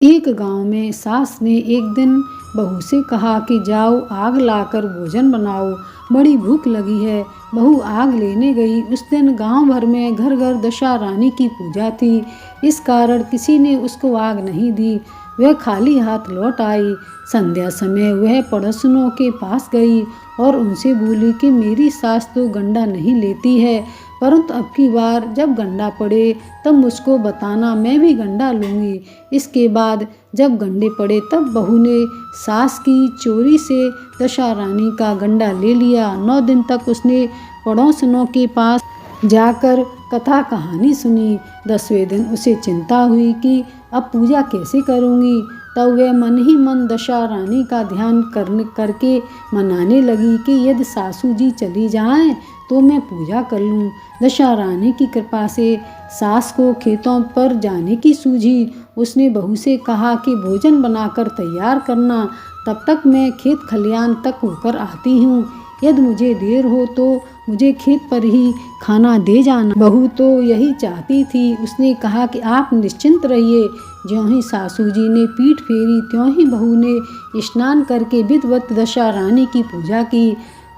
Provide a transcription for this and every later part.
एक गांव में सास ने एक दिन बहू से कहा कि जाओ आग लाकर भोजन बनाओ, बड़ी भूख लगी है। बहू आग लेने गई। उस दिन गांव भर में घर घर दशा रानी की पूजा थी। इस कारण किसी ने उसको आग नहीं दी। वह खाली हाथ लौट आई। संध्या समय वह पड़ोसियों के पास गई और उनसे बोली कि मेरी सास तो गंडा नहीं लेती है, परंतु अब की बार जब गंडा पड़े तब मुझको बताना, मैं भी गंडा लूँगी। इसके बाद जब गंडे पड़े तब बहू ने सास की चोरी से दशा रानी का गंडा ले लिया। 9 दिन तक उसने पड़ोसियों के पास जाकर कथा कहानी सुनी। 10वें दिन उसे चिंता हुई कि अब पूजा कैसे करूँगी। तब वह मन ही मन दशा रानी का ध्यान करके मनाने लगी कि यदि सासू जी चली जाएं तो मैं पूजा कर लूँ। दशा रानी की कृपा से सास को खेतों पर जाने की सूझी। उसने बहू से कहा कि भोजन बनाकर तैयार करना, तब तक मैं खेत खलियान तक होकर आती हूँ। यदि मुझे देर हो तो मुझे खेत पर ही खाना दे जाना। बहू तो यही चाहती थी। उसने कहा कि आप निश्चिंत रहिए। ज्यों ही सासू जी ने पीठ फेरी त्यों ही बहू ने स्नान करके विधिवत दशा रानी की पूजा की।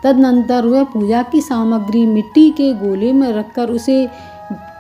तदनंतर वह पूजा की सामग्री मिट्टी के गोले में रखकर उसे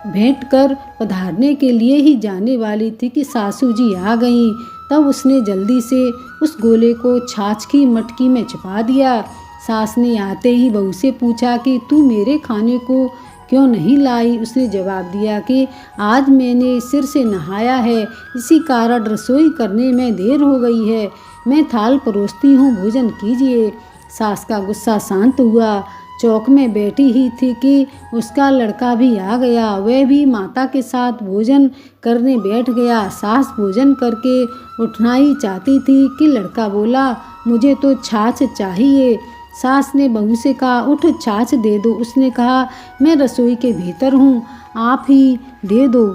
भेंट कर पधारने के लिए ही जाने वाली थी कि सासू जी आ गईं। तब उसने जल्दी से उस गोले को छाछ की मटकी में छिपा दिया। सास ने आते ही बहू से पूछा कि तू मेरे खाने को क्यों नहीं लाई। उसने जवाब दिया कि आज मैंने सिर से नहाया है, इसी कारण रसोई करने में देर हो गई है। मैं थाल परोसती हूँ, भोजन कीजिए। सास का गुस्सा शांत हुआ। चौक में बैठी ही थी कि उसका लड़का भी आ गया। वह भी माता के साथ भोजन करने बैठ गया। सास भोजन करके उठना ही चाहती थी कि लड़का बोला, मुझे तो छाछ चाहिए। सास ने बहू से कहा, उठ छाछ दे दो। उसने कहा, मैं रसोई के भीतर हूँ, आप ही दे दो।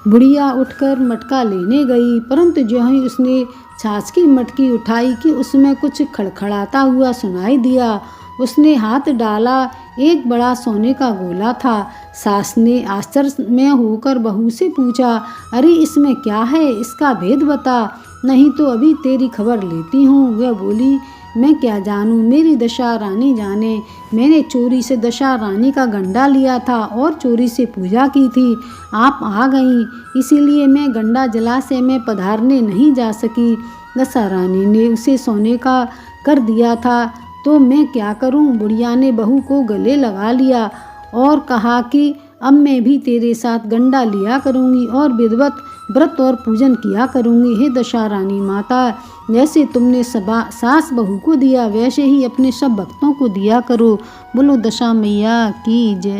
बुढ़िया उठकर मटका लेने गई, परंतु ज्यों ही उसने छाछ की मटकी उठाई कि उसमें कुछ खड़खड़ाता हुआ सुनाई दिया। उसने हाथ डाला, एक बड़ा सोने का गोला था। सास ने आश्चर्य में होकर बहू से पूछा, अरे इसमें क्या है, इसका भेद बता, नहीं तो अभी तेरी खबर लेती हूँ। वह बोली, मैं क्या जानूँ, मेरी दशा रानी जाने। मैंने चोरी से दशा रानी का गंडा लिया था और चोरी से पूजा की थी। आप आ गईं, इसीलिए मैं गंडा जलाशय में पधारने नहीं जा सकी। दशा रानी ने उसे सोने का कर दिया था, तो मैं क्या करूं। बुढ़िया ने बहू को गले लगा लिया और कहा कि अब मैं भी तेरे साथ गंडा लिया करूंगी और विधिवत व्रत और पूजन किया करूंगी। हे दशा रानी माता, जैसे तुमने सास बहू को दिया वैसे ही अपने सब भक्तों को दिया करो। बोलो दशा मैया की जय।